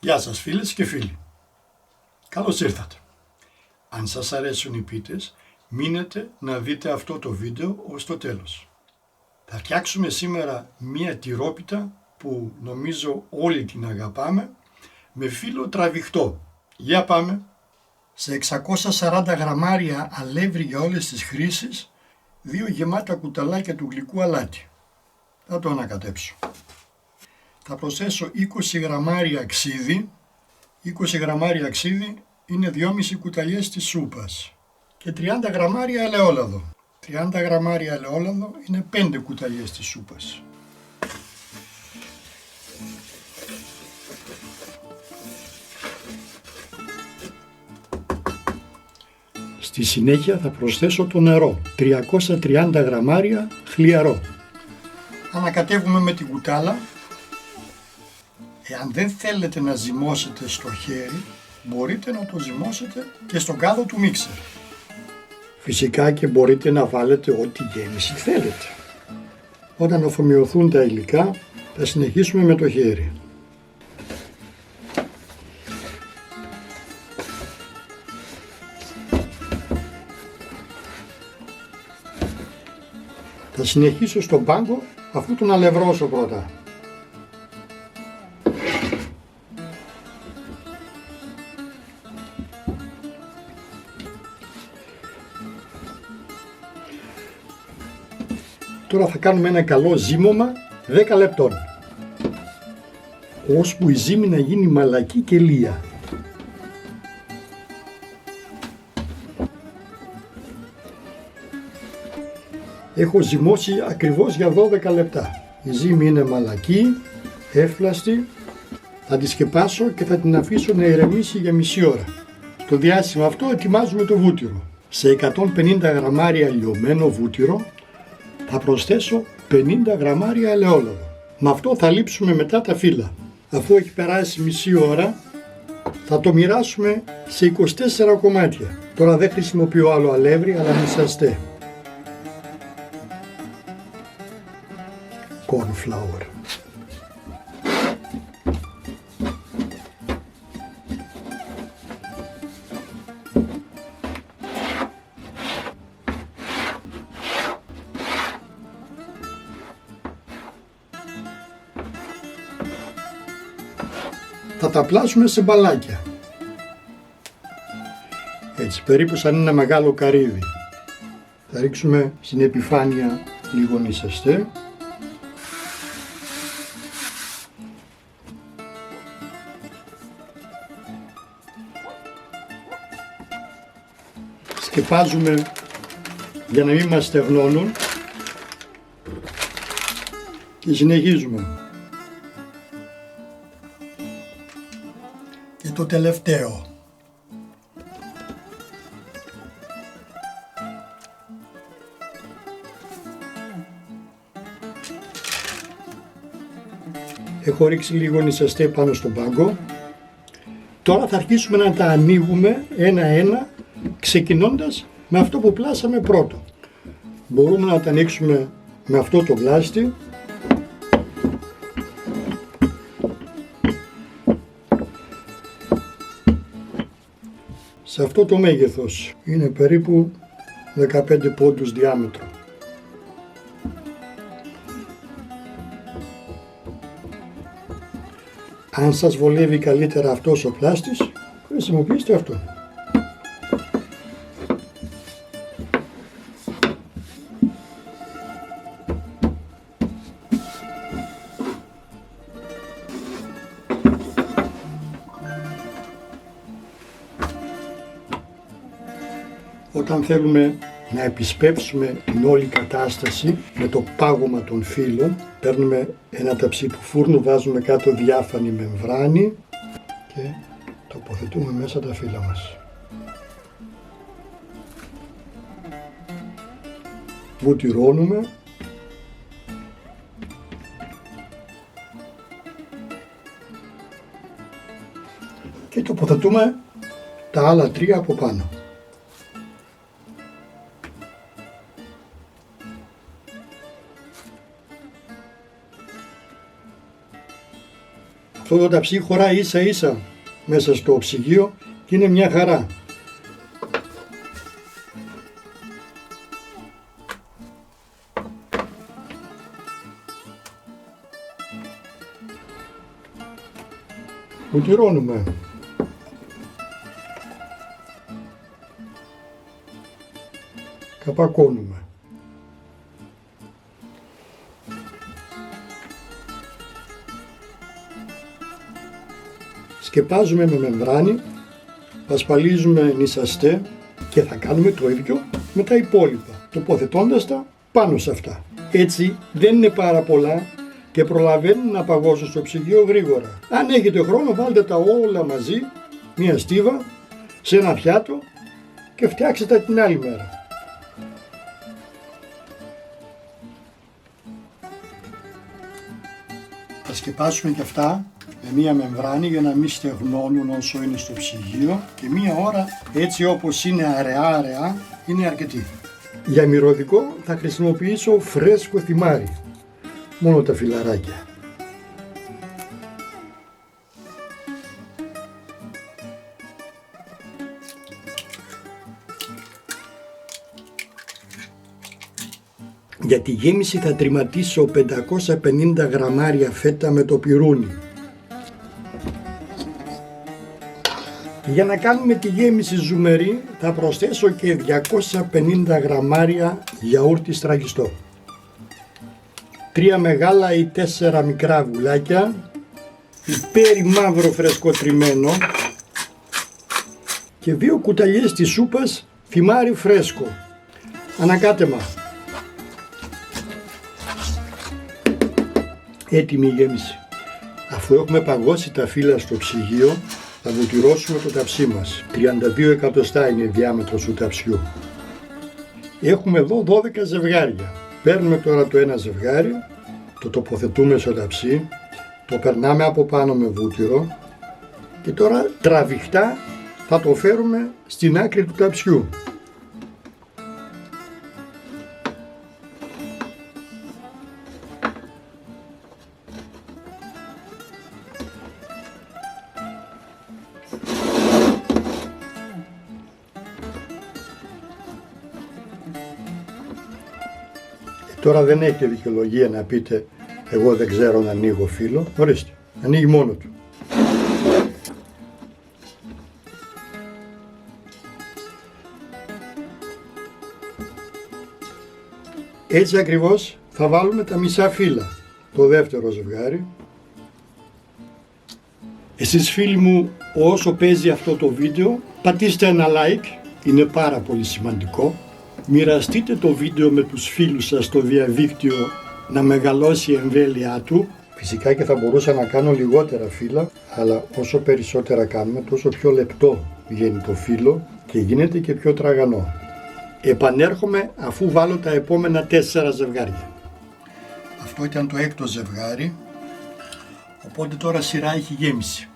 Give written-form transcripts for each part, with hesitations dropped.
Γεια σας φίλες και φίλοι. Καλώς ήρθατε. Αν σας αρέσουν οι πίτες, μείνετε να δείτε αυτό το βίντεο ως το τέλος. Θα φτιάξουμε σήμερα μία τυρόπιτα που νομίζω όλοι την αγαπάμε, με φύλλο τραβηχτό. Για πάμε. Σε 640 γραμμάρια αλεύρι για όλες τις χρήσεις, 2 γεμάτα κουταλάκια του γλυκού αλάτι. Θα το ανακατέψω. Θα προσθέσω 20 γραμμάρια ξύδι. 20 γραμμάρια ξύδι είναι 2,5 κουταλιές της σούπας. Και 30 γραμμάρια ελαιόλαδο. 30 γραμμάρια ελαιόλαδο είναι 5 κουταλιές της σούπας. Στη συνέχεια θα προσθέσω το νερό. 330 γραμμάρια χλιαρό. Ανακατεύουμε με την κουτάλα. Εάν δεν θέλετε να ζυμώσετε στο χέρι, μπορείτε να το ζυμώσετε και στον κάδο του μίξερ. Φυσικά και μπορείτε να βάλετε ό,τι γέμιση θέλετε. Όταν αφομοιωθούν τα υλικά, θα συνεχίσουμε με το χέρι. Θα συνεχίσω στον πάγκο αφού τον αλευρώσω πρώτα. Τώρα θα κάνουμε ένα καλό ζύμωμα 10 λεπτών, ώσπου η ζύμη να γίνει μαλακή και λία. Έχω ζυμώσει ακριβώς για 12 λεπτά. Η ζύμη είναι μαλακή, εύφλαστη. Θα τη σκεπάσω και θα την αφήσω να ηρεμήσει για μισή ώρα. Στο διάστημα αυτό ετοιμάζουμε το βούτυρο. Σε 150 γραμμάρια λιωμένο βούτυρο θα προσθέσω 50 γραμμάρια ελαιόλαδο. Με αυτό θα λείψουμε μετά τα φύλλα. Αφού έχει περάσει μισή ώρα, θα το μοιράσουμε σε 24 κομμάτια. Τώρα δεν χρησιμοποιώ άλλο αλεύρι, αλλά μισαστέ. Corn flour. Θα τα πλάσουμε σε μπαλάκια. Έτσι, περίπου σαν ένα μεγάλο καρύδι. Θα ρίξουμε στην επιφάνεια λίγο μισαστέ. Σκεπάζουμε για να μην μας στεγνώνουν και συνεχίζουμε. Και το τελευταίο. Έχω ρίξει λίγο νησαστέ πάνω στον πάγκο. Τώρα θα αρχίσουμε να τα ανοίγουμε ένα-ένα, ξεκινώντας με αυτό που πλάσαμε πρώτο. Μπορούμε να τα ανοίξουμε με αυτό το πλάστη. Σε αυτό το μέγεθος είναι περίπου 15 πόντους διάμετρο. Αν σας βολεύει καλύτερα αυτός ο πλάστης, χρησιμοποιήστε αυτό. Όταν θέλουμε να επισπεύσουμε την όλη κατάσταση με το πάγωμα των φύλλων, παίρνουμε ένα ταψί του φούρνου, βάζουμε κάτω διάφανη μεμβράνη και τοποθετούμε μέσα τα φύλλα μας. Βουτυρώνουμε και τοποθετούμε τα άλλα 3 από πάνω. Αυτό το ταψί χωράει ίσα ίσα μέσα στο ψυγείο και είναι μια χαρά. Βουτυρώνουμε. Καπακώνουμε. Σκεπάζουμε με μεμβράνη, πασπαλίζουμε νησαστέ και θα κάνουμε το ίδιο με τα υπόλοιπα, τοποθετώντας τα πάνω σε αυτά. Έτσι δεν είναι πάρα πολλά και προλαβαίνουν να παγώσουν στο ψυγείο γρήγορα. Αν έχετε χρόνο βάλτε τα όλα μαζί, μία στίβα, σε ένα πιάτο και φτιάξτε τα την άλλη μέρα. Θα σκεπάσουμε και αυτά με μία μεμβράνη για να μην στεγνώνουν όσο είναι στο ψυγείο και μία ώρα έτσι όπως είναι αραιά είναι αρκετή. Για μυρωδικό θα χρησιμοποιήσω φρέσκο θυμάρι, μόνο τα φιλαράκια. Για τη γέμιση θα τριματίσω 550 γραμμάρια φέτα με το πιρούνι. Για να κάνουμε τη γέμιση ζουμερή θα προσθέσω και 250 γραμμάρια γιαούρτι στραγγιστό. 3 μεγάλα ή 4 μικρά βουλάκια, πιπέρι μαύρο φρεσκοτριμμένο και 2 κουταλιές της σούπας θυμάρι φρέσκο. Ανακάτεμα. Έτοιμη η γέμιση. Αφού έχουμε παγώσει τα φύλλα στο ψυγείο, θα βουτυρώσουμε το ταψί μας. 32 εκατοστά είναι η διάμετρος του ταψιού. Έχουμε εδώ 12 ζευγάρια. Παίρνουμε τώρα το ένα ζευγάρι, το τοποθετούμε στο ταψί, το περνάμε από πάνω με βούτυρο και τώρα τραβηχτά θα το φέρουμε στην άκρη του ταψιού. Τώρα δεν έχετε δικαιολογία να πείτε εγώ δεν ξέρω να ανοίγω φύλλο. Ορίστε, ανοίγει μόνο του. Έτσι ακριβώς θα βάλουμε τα μισά φύλλα. Το δεύτερο ζευγάρι. Εσείς φίλοι μου, όσο παίζει αυτό το βίντεο, πατήστε ένα like, είναι πάρα πολύ σημαντικό. Μοιραστείτε το βίντεο με τους φίλους σας στο διαδίκτυο να μεγαλώσει η εμβέλειά του. Φυσικά και θα μπορούσα να κάνω λιγότερα φύλλα, αλλά όσο περισσότερα κάνουμε τόσο πιο λεπτό βγαίνει το φύλλο και γίνεται και πιο τραγανό. Επανέρχομαι αφού βάλω τα επόμενα 4 ζευγάρια. Αυτό ήταν το 6ο ζευγάρι, οπότε τώρα σειρά έχει γέμιση.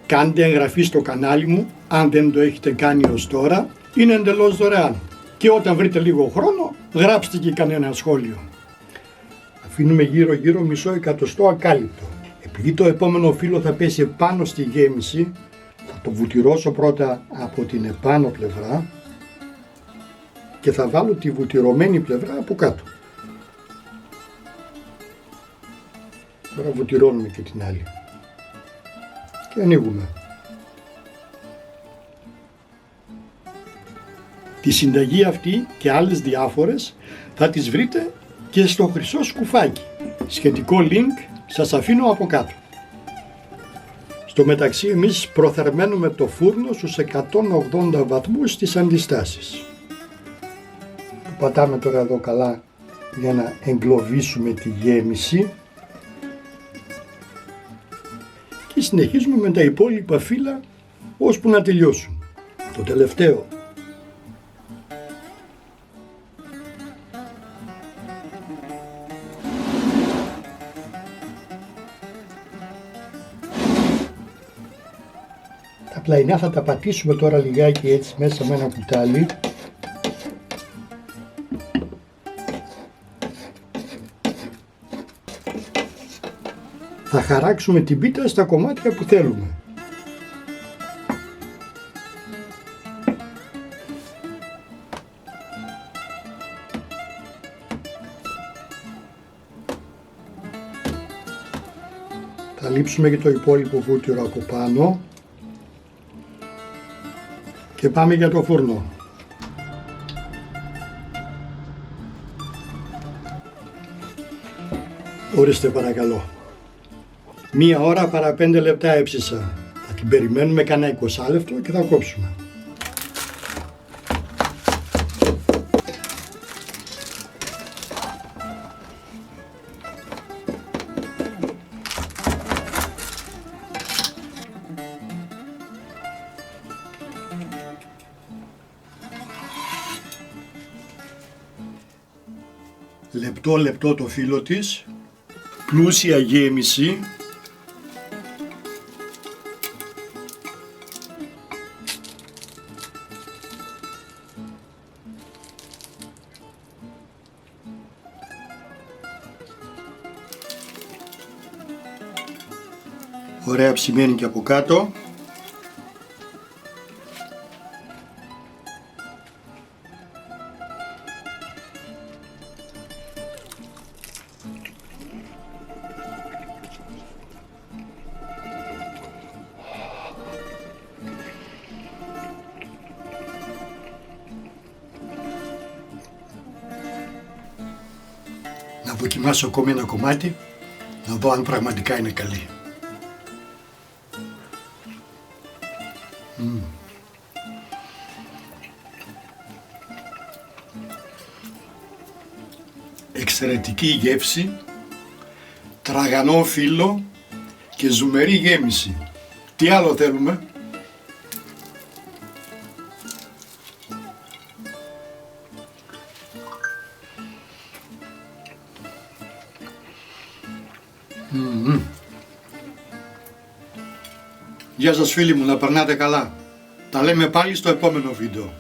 Κάντε εγγραφή στο κανάλι μου, αν δεν το έχετε κάνει ως τώρα, είναι εντελώς δωρεάν. Και όταν βρείτε λίγο χρόνο, γράψτε και κανένα σχόλιο. Αφήνουμε γύρω γύρω μισό εκατοστό ακάλυπτο. Επειδή το επόμενο φύλλο θα πέσει πάνω στη γέμιση, θα το βουτυρώσω πρώτα από την επάνω πλευρά και θα βάλω τη βουτυρωμένη πλευρά από κάτω. Τώρα βουτυρώνουμε και την άλλη. Και ανοίγουμε. Τη συνταγή αυτή και άλλες διάφορες θα τις βρείτε και στο χρυσό σκουφάκι. Σχετικό link σας αφήνω από κάτω. Στο μεταξύ εμείς προθερμαίνουμε το φούρνο στους 180 βαθμούς στις αντιστάσεις. Το πατάμε τώρα εδώ καλά για να εγκλωβίσουμε τη γέμιση και συνεχίζουμε με τα υπόλοιπα φύλλα ώσπου να τελειώσουν. Το τελευταίο. Τα πλαϊνά θα τα πατήσουμε τώρα λιγάκι έτσι μέσα με ένα κουτάλι. χαράξουμε την πίτα στα κομμάτια που θέλουμε. Θα λείψουμε και το υπόλοιπο βούτυρο από πάνω και πάμε για το φούρνο. Ορίστε παρακαλώ. 1 ώρα παρά 5 λεπτά έψησα. Θα την περιμένουμε κανένα 20 λεπτό και θα κόψουμε. Λεπτό το φύλλο της, πλούσια γέμιση, ωραία ψημένη και από κάτω. Να δοκιμάσω ακόμη ένα κομμάτι, να δω αν πραγματικά είναι καλή. Εξαιρετική γεύση, τραγανό φύλλο και ζουμερή γέμιση. Τι άλλο θέλουμε? Γεια σας φίλοι μου, να περνάτε καλά. Τα λέμε πάλι στο επόμενο βίντεο.